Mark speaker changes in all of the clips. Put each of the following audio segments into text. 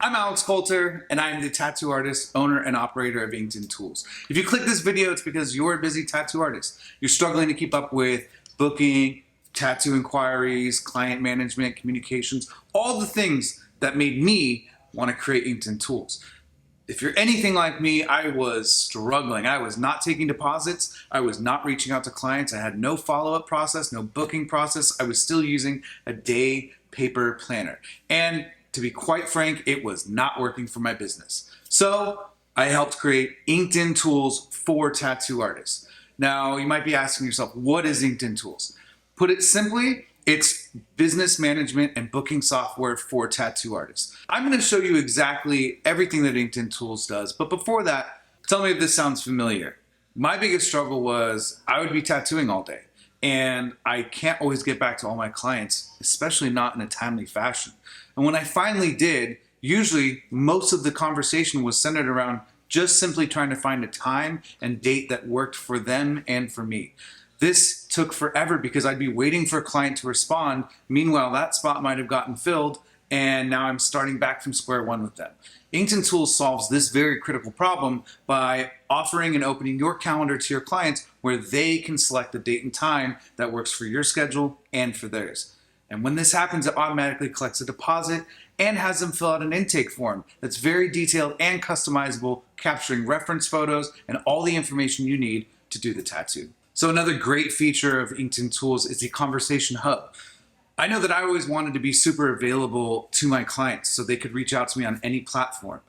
Speaker 1: I'm Alex Coulter, and I'm the tattoo artist, owner, and operator of Inkedin Tools. If you click this video, it's because you're a busy tattoo artist. You're struggling to keep up with booking, tattoo inquiries, client management, communications, all the things that made me want to create Inkedin Tools. If you're anything like me, I was struggling. I was not taking deposits. I was not reaching out to clients. I had no follow-up process, no booking process. I was still using a day paper planner. And to be quite frank, it was not working for my business. So I helped create Inkedin Tools for tattoo artists. Now, you might be asking yourself, what is Inkedin Tools? Put it simply, it's business management and booking software for tattoo artists. I'm going to show you exactly everything that Inkedin Tools does, but before that, tell me if this sounds familiar. My biggest struggle was I would be tattooing all day, and I can't always get back to all my clients, especially not in a timely fashion. And when I finally did, usually most of the conversation was centered around just simply trying to find a time and date that worked for them and for me. This took forever because I'd be waiting for a client to respond. Meanwhile, that spot might have gotten filled, and now I'm starting back from square one with them. Inkedin Tools solves this very critical problem by offering and opening your calendar to your clients where they can select the date and time that works for your schedule and for theirs. And when this happens, it automatically collects a deposit and has them fill out an intake form that's very detailed and customizable, capturing reference photos and all the information you need to do the tattoo. So another great feature of Inkedin Tools is the Conversation Hub. I know that I always wanted to be super available to my clients so they could reach out to me on any platform.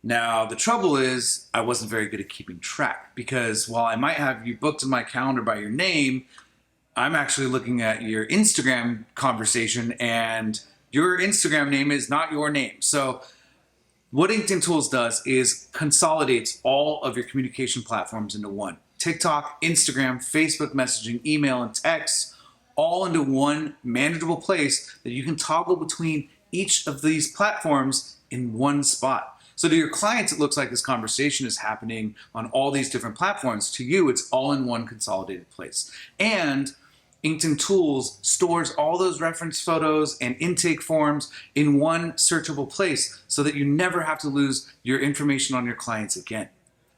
Speaker 1: Now, the trouble is I wasn't very good at keeping track because while I might have you booked in my calendar by your name, I'm actually looking at your Instagram conversation and your Instagram name is not your name. So what Inkedin Tools does is consolidates all of your communication platforms into one. TikTok, Instagram, Facebook messaging, email, and text, all into one manageable place that you can toggle between each of these platforms in one spot. So to your clients, it looks like this conversation is happening on all these different platforms. To you, it's all in one consolidated place. And Inkedin Tools stores all those reference photos and intake forms in one searchable place so that you never have to lose your information on your clients again.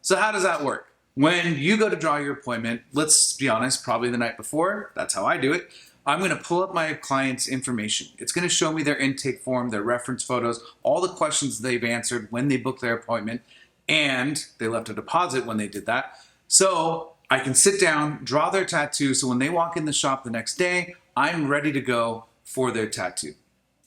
Speaker 1: So how does that work? When you go to draw your appointment, let's be honest, probably the night before, that's how I do it, I'm going to pull up my client's information. It's going to show me their intake form, their reference photos, all the questions they've answered when they booked their appointment, and they left a deposit when they did that. So I can sit down, draw their tattoo, so when they walk in the shop the next day, I'm ready to go for their tattoo.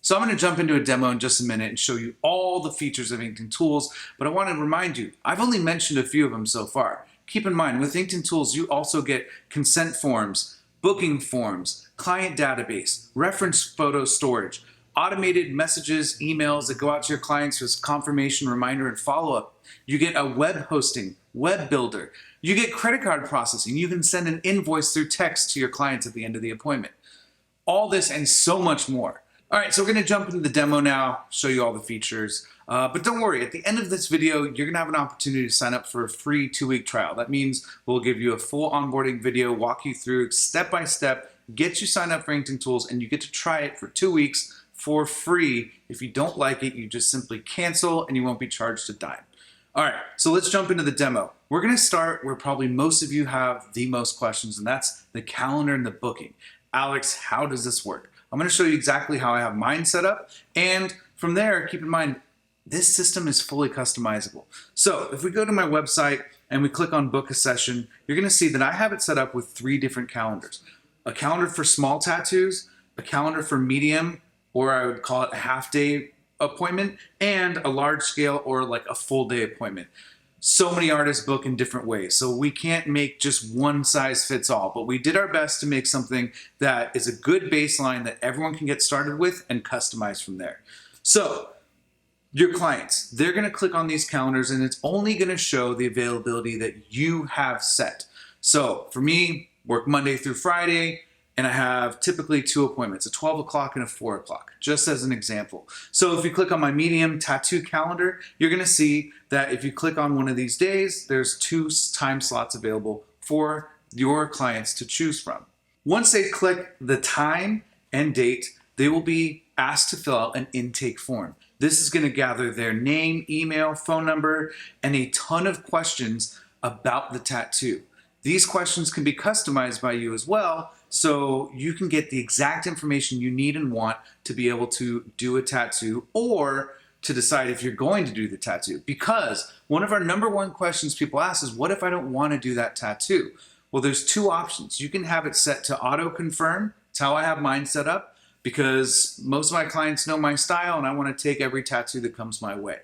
Speaker 1: So I'm going to jump into a demo in just a minute and show you all the features of Inkedin Tools, but I want to remind you, I've only mentioned a few of them so far. Keep in mind, with Inkedin Tools, you also get consent forms, booking forms, client database, reference photo storage, automated messages, emails that go out to your clients as confirmation, reminder, and follow-up. You get a web hosting, web builder. You get credit card processing. You can send an invoice through text to your clients at the end of the appointment. All this and so much more. All right, so we're going to jump into the demo now, show you all the features. But don't worry, at the end of this video, you're going to have an opportunity to sign up for a free 2-week trial. That means we'll give you a full onboarding video, walk you through step by step, get you signed up for Inkedin Tools, and you get to try it for 2 weeks for free. If you don't like it, you just simply cancel and you won't be charged a dime. All right, so let's jump into the demo. We're going to start where probably most of you have the most questions, and that's the calendar and the booking. Alex, how does this work? I'm going to show you exactly how I have mine set up, and from there, keep in mind, this system is fully customizable. So if we go to my website and we click on book a session, you're going to see that I have it set up with 3 different calendars. A calendar for small tattoos, a calendar for medium, or I would call it a half-day appointment, and a large scale or like a full day appointment. So many artists book in different ways, so we can't make just one size fits all, but we did our best to make something that is a good baseline that everyone can get started with and customize from there. So your clients, they're going to click on these calendars and it's only going to show the availability that you have set. So for me, work Monday through Friday, and I have typically 2 appointments, a 12 o'clock and a 4 o'clock, just as an example. So if you click on my medium tattoo calendar, you're going to see that if you click on one of these days, there's 2 time slots available for your clients to choose from. Once they click the time and date, they will be asked to fill out an intake form. This is going to gather their name, email, phone number, and a ton of questions about the tattoo. These questions can be customized by you as well, so you can get the exact information you need and want to be able to do a tattoo or to decide if you're going to do the tattoo. Because one of our number one questions people ask is, what if I don't want to do that tattoo? Well, there's two options. You can have it set to auto confirm. It's how I have mine set up, because most of my clients know my style and I want to take every tattoo that comes my way.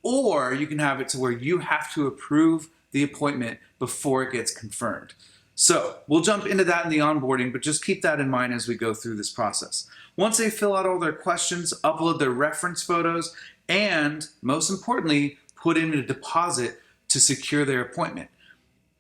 Speaker 1: Or you can have it to where you have to approve the appointment before it gets confirmed. So we'll jump into that in the onboarding, but just keep that in mind as we go through this process. Once they fill out all their questions, upload their reference photos, and most importantly, put in a deposit to secure their appointment.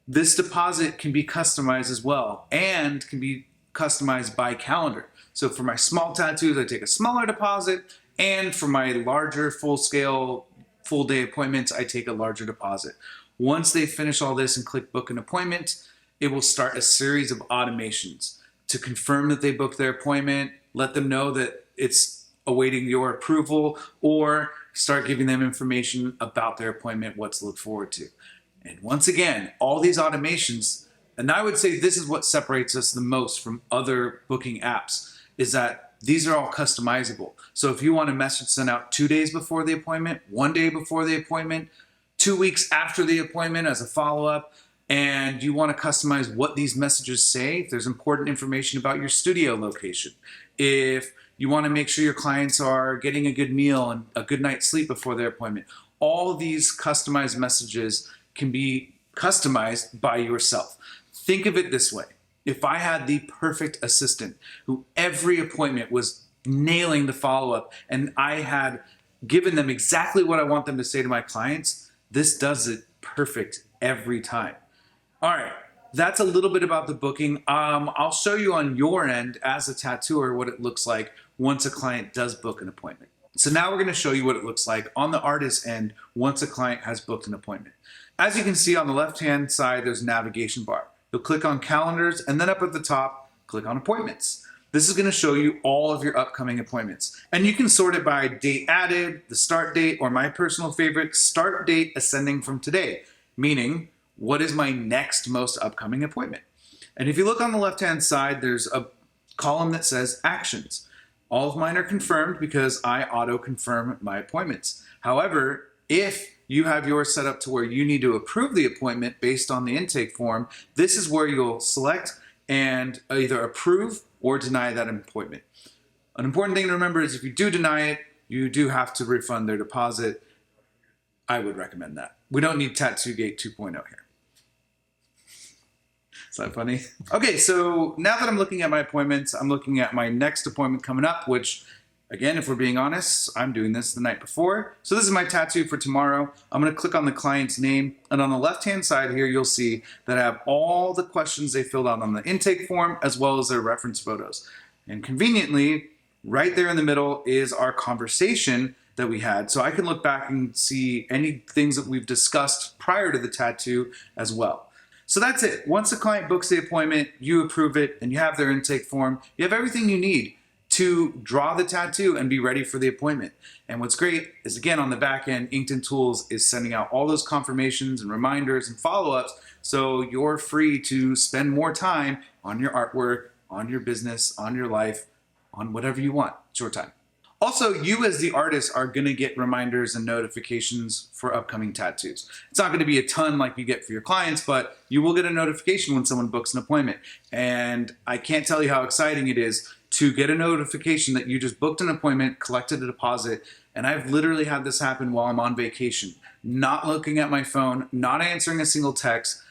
Speaker 1: This deposit can be customized as well and can be customized by calendar. So for my small tattoos, I take a smaller deposit, and for my larger full-scale, full-day appointments, I take a larger deposit. Once they finish all this and click book an appointment, it will start a series of automations to confirm that they booked their appointment, let them know that it's awaiting your approval, or start giving them information about their appointment, what to look forward to. And once again, all these automations, and I would say this is what separates us the most from other booking apps, is that these are all customizable. So if you want a message sent out 2 days before the appointment, 1 day before the appointment, 2 weeks after the appointment as a follow-up, and you want to customize what these messages say, if there's important information about your studio location, if you want to make sure your clients are getting a good meal and a good night's sleep before their appointment, all these customized messages can be customized by yourself. Think of it this way. If I had the perfect assistant who every appointment was nailing the follow-up and I had given them exactly what I want them to say to my clients, this does it perfect every time. All right, that's a little bit about the booking. I'll show you on your end as a tattooer what it looks like once a client does book an appointment. So now we're going to show you what it looks like on the artist end once a client has booked an appointment. As you can see on the left-hand side, there's a navigation bar. You'll click on calendars, and then up at the top, click on appointments. This is going to show you all of your upcoming appointments. And you can sort it by date added, the start date, or my personal favorite, start date ascending from today, meaning what is my next most upcoming appointment. And if you look on the left-hand side, there's a column that says actions. All of mine are confirmed because I auto-confirm my appointments. However, if you have yours set up to where you need to approve the appointment based on the intake form, this is where you'll select and either approve or deny that appointment. An important thing to remember is if you do deny it, you do have to refund their deposit. I would recommend that. We don't need Tattoogate 2.0 here. Is that funny? Okay, so now that I'm looking at my appointments, I'm looking at my next appointment coming up, which, again, if we're being honest, I'm doing this the night before. So this is my tattoo for tomorrow. I'm gonna click on the client's name, and on the left-hand side here, you'll see that I have all the questions they filled out on the intake form, as well as their reference photos. And conveniently, right there in the middle is our conversation that we had. So I can look back and see any things that we've discussed prior to the tattoo as well. So that's it. Once the client books the appointment, you approve it, and you have their intake form. You have everything you need to draw the tattoo and be ready for the appointment. And what's great is, again, on the back end, Inkedin Tools is sending out all those confirmations and reminders and follow-ups, so you're free to spend more time on your artwork, on your business, on your life, on whatever you want. It's your time. Also, you as the artist are going to get reminders and notifications for upcoming tattoos. It's not going to be a ton like you get for your clients, but you will get a notification when someone books an appointment. And I can't tell you how exciting it is to get a notification that you just booked an appointment, collected a deposit, and I've literally had this happen while I'm on vacation, not looking at my phone, not answering a single text,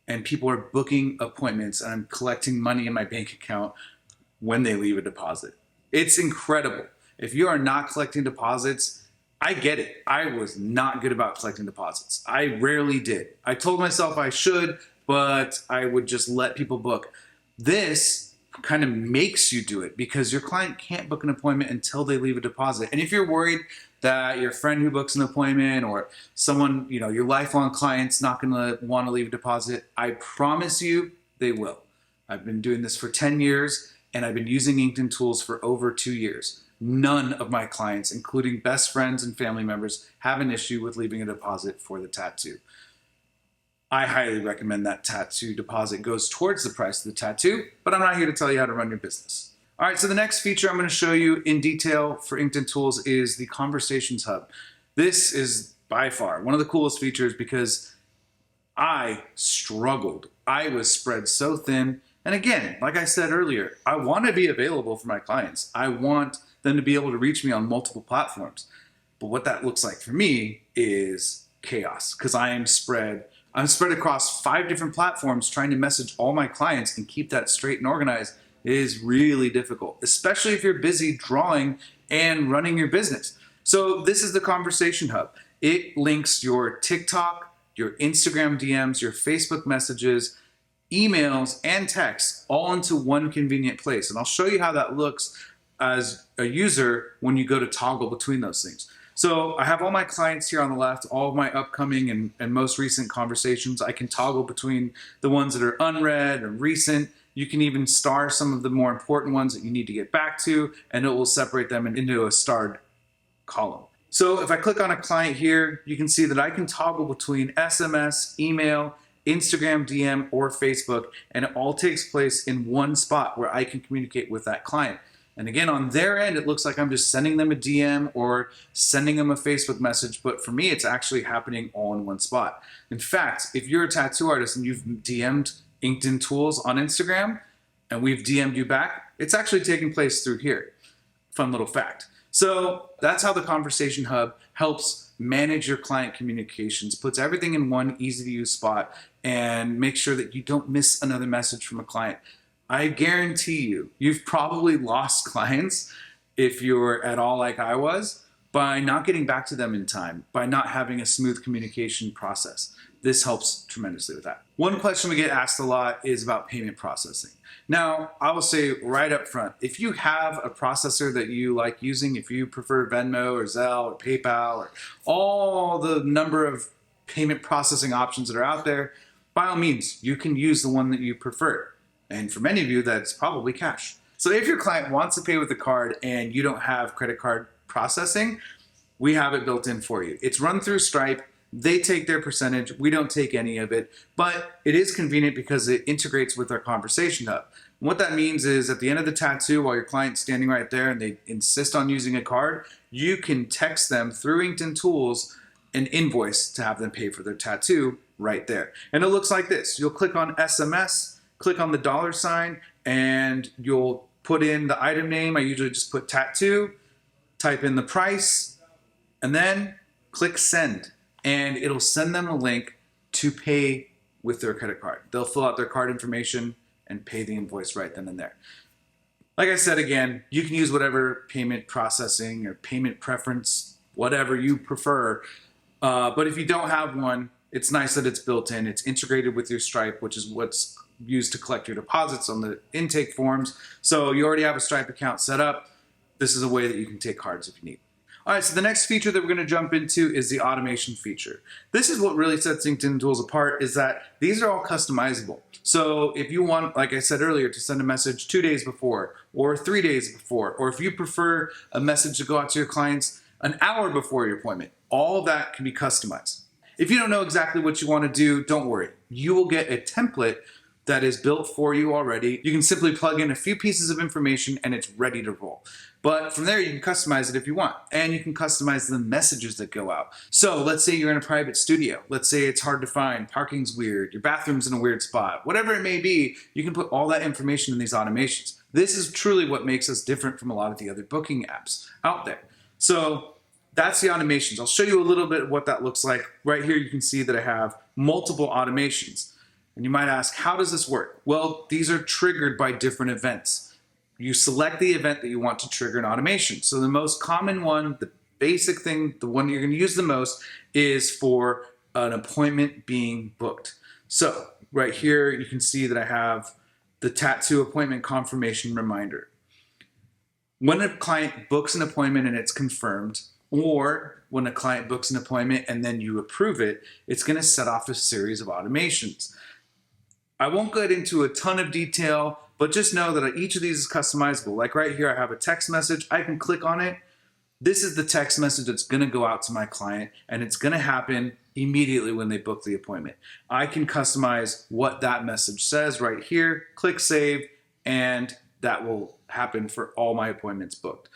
Speaker 1: and people are booking appointments, and I'm collecting money in my bank account when they leave a deposit. It's incredible. If you are not collecting deposits, I get it. I was not good about collecting deposits. I rarely did. I told myself I should, but I would just let people book. This kind of makes you do it because your client can't book an appointment until they leave a deposit. And if you're worried that your friend who books an appointment or someone, your lifelong client's not going to want to leave a deposit, I promise you they will. I've been doing this for 10 years and I've been using Inkedin Tools for over 2 years. none of my clients, including best friends and family members, have an issue with leaving a deposit for the tattoo. I highly recommend that tattoo deposit goes towards the price of the tattoo, but I'm not here to tell you how to run your business. All right, so the next feature I'm going to show you in detail for Inkedin Tools is the Conversations Hub. This is by far one of the coolest features because I struggled. I was spread so thin. And again, like I said earlier, I want to be available for my clients. I want them to be able to reach me on multiple platforms. But what that looks like for me is chaos because I'm spread across 5 different platforms trying to message all my clients and keep that straight and organized is really difficult, especially if you're busy drawing and running your business. So this is the Conversation Hub. It links your TikTok, your Instagram DMs, your Facebook messages, emails, and texts all into one convenient place. And I'll show you how that looks as a user when you go to toggle between those things. So I have all my clients here on the left, all of my upcoming and most recent conversations. I can toggle between the ones that are unread and recent. You can even star some of the more important ones that you need to get back to, and it will separate them into a starred column. So if I click on a client here, you can see that I can toggle between SMS, email, Instagram DM, or Facebook, and it all takes place in one spot where I can communicate with that client. And again, on their end, it looks like I'm just sending them a DM or sending them a Facebook message, but for me, it's actually happening all in one spot. In fact, if you're a tattoo artist and you've DM'd Inkedin Tools on Instagram, and we've DM'd you back, it's actually taking place through here. Fun little fact. So that's how the Conversation Hub helps manage your client communications, puts everything in one easy to use spot, and make sure that you don't miss another message from a client. I guarantee you've probably lost clients if you're at all like I was by not getting back to them in time, by not having a smooth communication process. This helps tremendously with that. One question we get asked a lot is about payment processing. Now, I will say right up front, if you have a processor that you like using, if you prefer Venmo or Zelle or PayPal or all the number of payment processing options that are out there, by all means, you can use the one that you prefer. And for many of you, that's probably cash. So if your client wants to pay with a card and you don't have credit card processing, we have it built in for you. It's run through Stripe. They take their percentage. We don't take any of it, but it is convenient because it integrates with our Conversation Hub. And what that means is at the end of the tattoo, while your client's standing right there and they insist on using a card, you can text them through Inkedin Tools an invoice to have them pay for their tattoo right there. And it looks like this. You'll click on SMS, click on the $, and you'll put in the item name. I usually just put tattoo, type in the price, and then click send. And it'll send them a link to pay with their credit card. They'll fill out their card information and pay the invoice right then and there. Like I said, again, you can use whatever payment processing or payment preference, whatever you prefer. But if you don't have one, it's nice that it's built in. It's integrated with your Stripe, which is what's used to collect your deposits on the intake forms. So you already have a Stripe account set up. This is a way that you can take cards if you need. All right, so the next feature that we're going to jump into is the automation feature. This is what really sets Inkedin Tools apart, is that these are all customizable. So if you want, like I said earlier, to send a message 2 days before or 3 days before, or if you prefer a message to go out to your clients an hour before your appointment, all of that can be customized. If you don't know exactly what you want to do, don't worry. You will get a template that is built for you already. You can simply plug in a few pieces of information and it's ready to roll. But from there, you can customize it if you want. And you can customize the messages that go out. So let's say you're in a private studio. Let's say it's hard to find, parking's weird, your bathroom's in a weird spot. Whatever it may be, you can put all that information in these automations. This is truly what makes us different from a lot of the other booking apps out there. So that's the automations. I'll show you a little bit of what that looks like. Right here, you can see that I have multiple automations. And you might ask, how does this work? Well, these are triggered by different events. You select the event that you want to trigger an automation. So the most common one, the basic thing, the one you're going to use the most is for an appointment being booked. So right here, you can see that I have the tattoo appointment confirmation reminder. When a client books an appointment and it's confirmed, or when a client books an appointment and then you approve it, it's going to set off a series of automations. I won't get into a ton of detail But just know that each of these is customizable. Like right here, I have a text message. I can click on it. This is the text message that's going to go out to my client, and it's going to happen immediately when they book the appointment. I can customize what that message says right here, click save, and that will happen for all my appointments booked.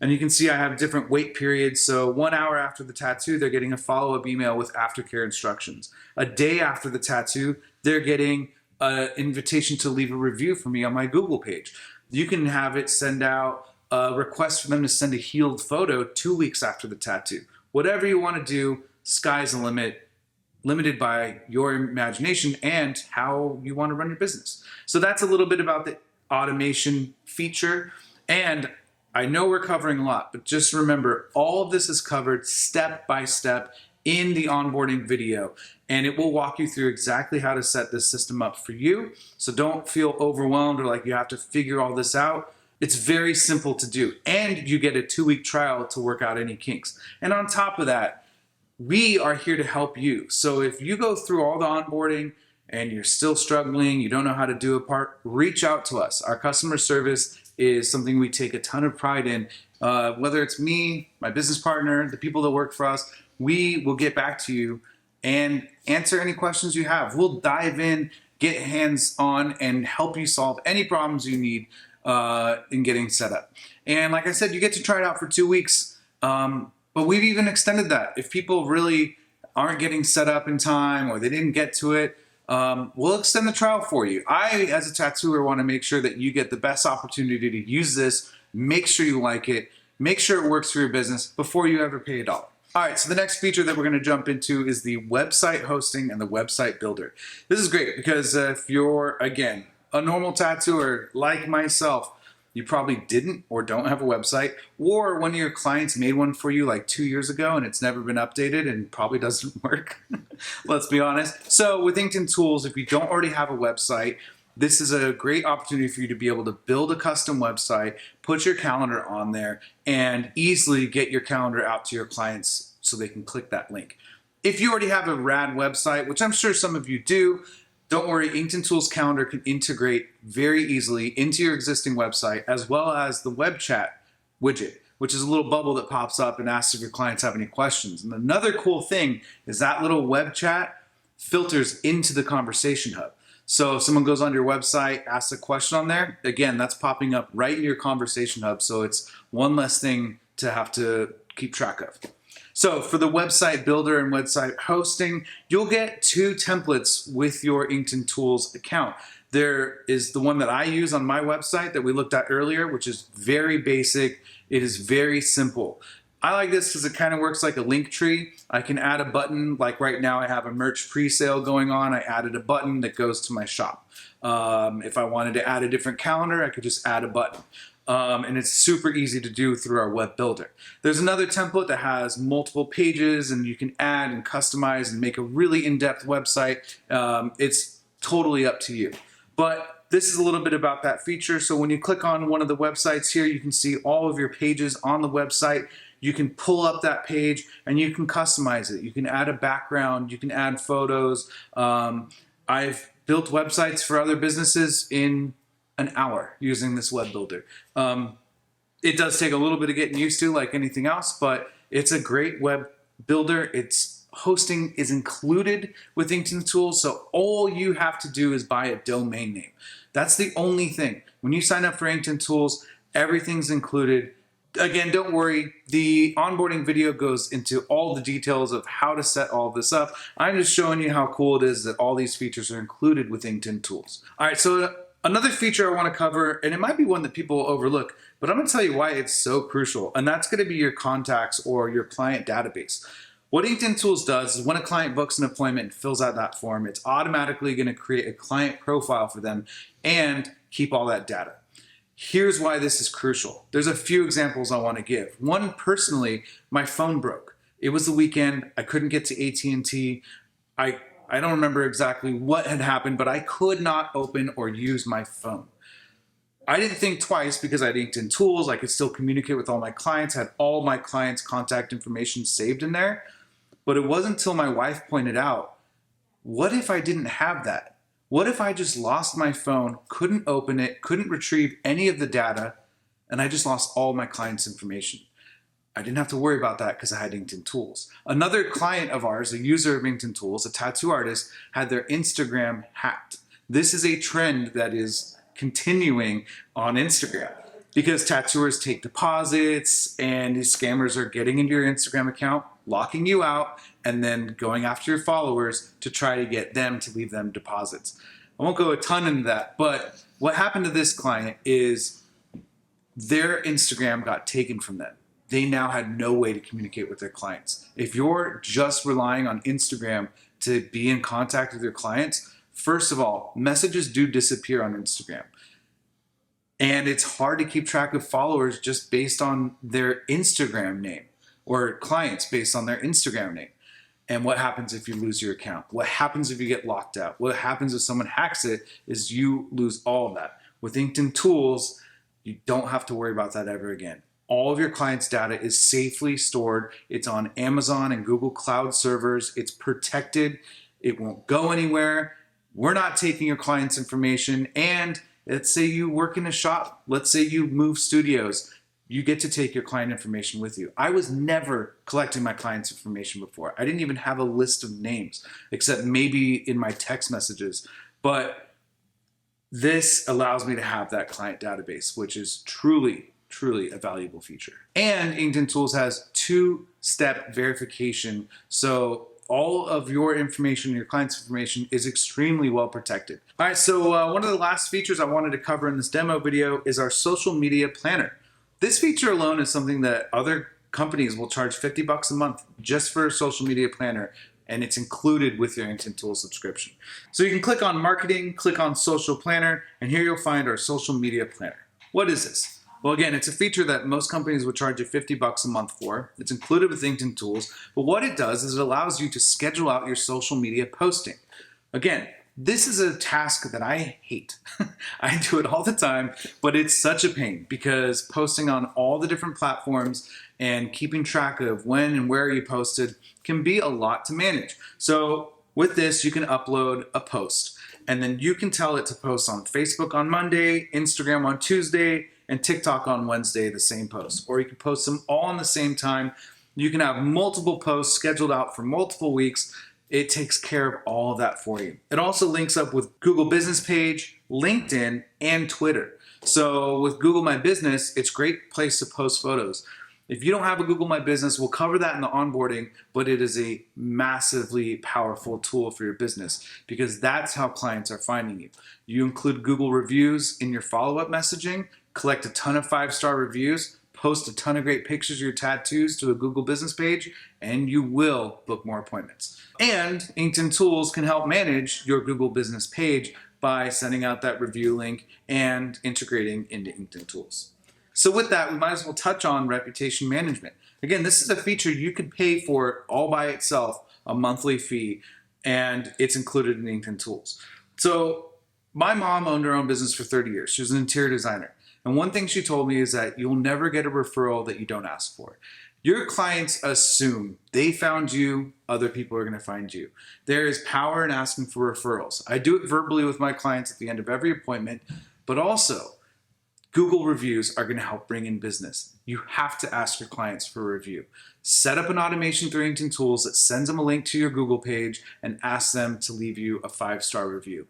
Speaker 1: And you can see I have different wait periods. So 1 hour after the tattoo, they're getting a follow-up email with aftercare instructions. A day after the tattoo, they're getting an invitation to leave a review for me on my Google page. You can have it send out a request for them to send a healed photo 2 weeks after the tattoo. Whatever you want to do, sky's the limit, limited by your imagination and how you want to run your business. So that's a little bit about the automation feature. And I know we're covering a lot, but just remember, all of this is covered step by step in the onboarding video, and it will walk you through exactly how to set this system up for you. So don't feel overwhelmed or like you have to figure all this out. It's very simple to do, and you get a 2-week trial to work out any kinks. And on top of that, we are here to help you. So if you go through all the onboarding and you're still struggling, you don't know how to do a part, reach out to us. Our customer service is something we take a ton of pride in. Whether it's me, my business partner, the people that work for us, we will get back to you and answer any questions you have. We'll dive in, get hands on, and help you solve any problems you need in getting set up. And like I said, you get to try it out for 2 weeks, but we've even extended that. If people really aren't getting set up in time or they didn't get to it, we'll extend the trial for you. I, as a tattooer, want to make sure that you get the best opportunity to use this, make sure you like it, make sure it works for your business before you ever pay $1. All right, so the next feature that we're going to jump into is the website hosting and the website builder. This is great because if you're, again, a normal tattooer like myself, you probably didn't or don't have a website, or one of your clients made one for you like 2 years ago and it's never been updated and probably doesn't work. Let's be honest. So with Inkedin Tools, if you don't already have a website, this is a great opportunity for you to be able to build a custom website, put your calendar on there, and easily get your calendar out to your clients so they can click that link. If you already have a rad website, which I'm sure some of you do, don't worry, Inkedin Tools Calendar can integrate very easily into your existing website, as well as the web chat widget, which is a little bubble that pops up and asks if your clients have any questions. And another cool thing is that little web chat filters into the Conversation Hub. So if someone goes on your website, asks a question on there, again, that's popping up right in your Conversation Hub. So it's one less thing to have to keep track of. So for the website builder and website hosting, you'll get 2 templates with your Inkedin Tools account. There is the one that I use on my website that we looked at earlier, which is very basic. It is very simple. I like this because it kind of works like a link tree. I can add a button, like right now I have a merch pre-sale going on. I added a button that goes to my shop. If I wanted to add a different calendar, I could just add a button. And it's super easy to do through our web builder. There's another template that has multiple pages and you can add and customize and make a really in-depth website. It's totally up to you. But this is a little bit about that feature. So when you click on one of the websites here, you can see all of your pages on the website. You can pull up that page and you can customize it. You can add a background, you can add photos. I've built websites for other businesses in an hour using this web builder. It does take a little bit of getting used to, like anything else, but it's a great web builder. Its hosting is included with Inkedin Tools, so all you have to do is buy a domain name. That's the only thing. When you sign up for Inkedin Tools, everything's included. Again, don't worry, the onboarding video goes into all the details of how to set all this up. I'm just showing you how cool it is that all these features are included with Inkedin Tools. All right, so another feature I want to cover, and it might be one that people overlook, but I'm going to tell you why it's so crucial, and that's going to be your contacts or your client database. What Inkedin Tools does is when a client books an appointment and fills out that form, it's automatically going to create a client profile for them and keep all that data. Here's why this is crucial. There's a few examples I want to give. One, personally, my phone broke. It was the weekend. I couldn't get to AT&T. I don't remember exactly what had happened, but I could not open or use my phone. I didn't think twice because I had Inkedin Tools. I could still communicate with all my clients, had all my clients' contact information saved in there. But it wasn't until my wife pointed out, what if I didn't have that? What if I just lost my phone, couldn't open it, couldn't retrieve any of the data, and I just lost all my clients' information? I didn't have to worry about that because I had Inkedin Tools. Another client of ours, a user of Inkedin Tools, a tattoo artist, had their Instagram hacked. This is a trend that is continuing on Instagram because tattooers take deposits and these scammers are getting into your Instagram account, locking you out, and then going after your followers to try to get them to leave them deposits. I won't go a ton into that, but what happened to this client is their Instagram got taken from them. They now had no way to communicate with their clients. If you're just relying on Instagram to be in contact with your clients, first of all, messages do disappear on Instagram. And it's hard to keep track of followers just based on their Instagram name or clients based on their Instagram name. And what happens if you lose your account? What happens if you get locked out? What happens if someone hacks it is you lose all of that. With Inkedin Tools, you don't have to worry about that ever again. All of your clients' data is safely stored. It's on Amazon and Google Cloud servers. It's protected. It won't go anywhere. We're not taking your clients' information. And let's say you work in a shop. Let's say you move studios. You get to take your client information with you. I was never collecting my client's information before. I didn't even have a list of names, except maybe in my text messages. But this allows me to have that client database, which is truly a valuable feature. And Inkedin Tools has two-step verification. So all of your information, your client's information is extremely well protected. All right, so one of the last features I wanted to cover in this demo video is our social media planner. This feature alone is something that other companies will charge $50 a month just for a social media planner, and it's included with your Inkedin Tools subscription. So you can click on Marketing, click on Social Planner, and here you'll find our social media planner. What is this? Well, again, it's a feature that most companies would charge you $50 a month for. It's included with Inkedin Tools, but what it does is it allows you to schedule out your social media posting. Again, this is a task that I hate. I do it all the time, but it's such a pain because posting on all the different platforms and keeping track of when and where you posted can be a lot to manage. So with this, you can upload a post and then you can tell it to post on Facebook on Monday, Instagram on Tuesday, and TikTok on Wednesday, the same post. Or you can post them all in the same time. You can have multiple posts scheduled out for multiple weeks. It takes care of all of that for you. It also links up with Google Business Page, LinkedIn, and Twitter. So with Google My Business, it's a great place to post photos. If you don't have a Google My Business, we'll cover that in the onboarding, but it is a massively powerful tool for your business because that's how clients are finding you. You include Google reviews in your follow-up messaging, collect a ton of 5-star reviews, post a ton of great pictures of your tattoos to a Google Business page, and you will book more appointments. And Inkedin Tools can help manage your Google Business page by sending out that review link and integrating into Inkedin Tools. So with that, we might as well touch on reputation management. Again, this is a feature you could pay for all by itself, a monthly fee, and it's included in Inkedin Tools. So my mom owned her own business for 30 years. She was an interior designer. And one thing she told me is that you'll never get a referral that you don't ask for. Your clients assume they found you, other people are going to find you. There is power in asking for referrals. I do it verbally with my clients at the end of every appointment, but also Google reviews are going to help bring in business. You have to ask your clients for a review. Set up an automation through Inkedin Tools that sends them a link to your Google page and ask them to leave you a 5-star review.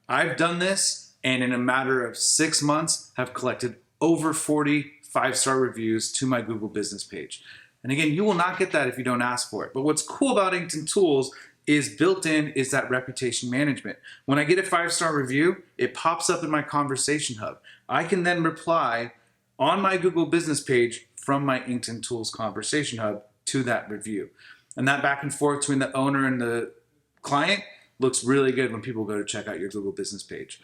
Speaker 1: I've done this, and in a matter of 6 months have collected over 40 5-star reviews to my Google Business page. And again, you will not get that if you don't ask for it. But what's cool about Inkedin Tools is built in is that reputation management. When I get a 5-star review, it pops up in my Conversation Hub. I can then reply on my Google Business page from my Inkedin Tools Conversation Hub to that review. And that back and forth between the owner and the client looks really good when people go to check out your Google Business page.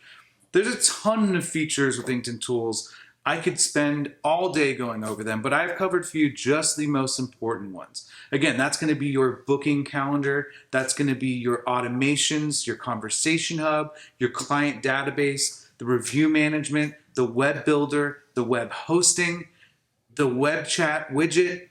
Speaker 1: There's a ton of features with Inkedin Tools. I could spend all day going over them, but I've covered for you just the most important ones. Again, that's going to be your booking calendar. That's going to be your automations, your Conversation Hub, your client database, the review management, the web builder, the web hosting, the web chat widget,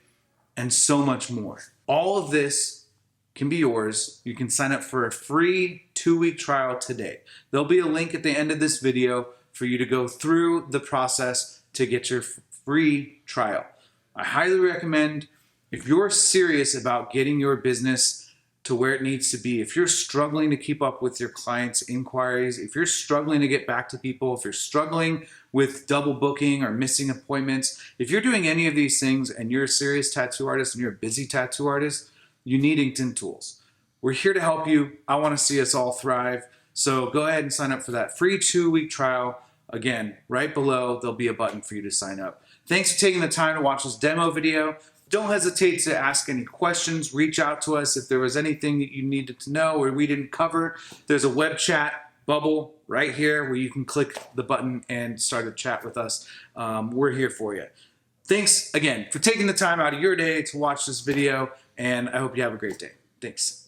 Speaker 1: and so much more. All of this can be yours. You can sign up for a free 2-week trial today. There'll be a link at the end of this video for you to go through the process to get your free trial. I highly recommend, if you're serious about getting your business to where it needs to be, if you're struggling to keep up with your clients' inquiries, if you're struggling to get back to people, if you're struggling with double booking or missing appointments, if you're doing any of these things and you're a serious tattoo artist and you're a busy tattoo artist, you need Inkedin Tools. We're here to help you. I want to see us all thrive. So go ahead and sign up for that free 2-week trial. Again, right below, there'll be a button for you to sign up. Thanks for taking the time to watch this demo video. Don't hesitate to ask any questions. Reach out to us if there was anything that you needed to know or we didn't cover. There's a web chat bubble right here where you can click the button and start a chat with us. We're here for you. Thanks again for taking the time out of your day to watch this video, and I hope you have a great day. Thanks.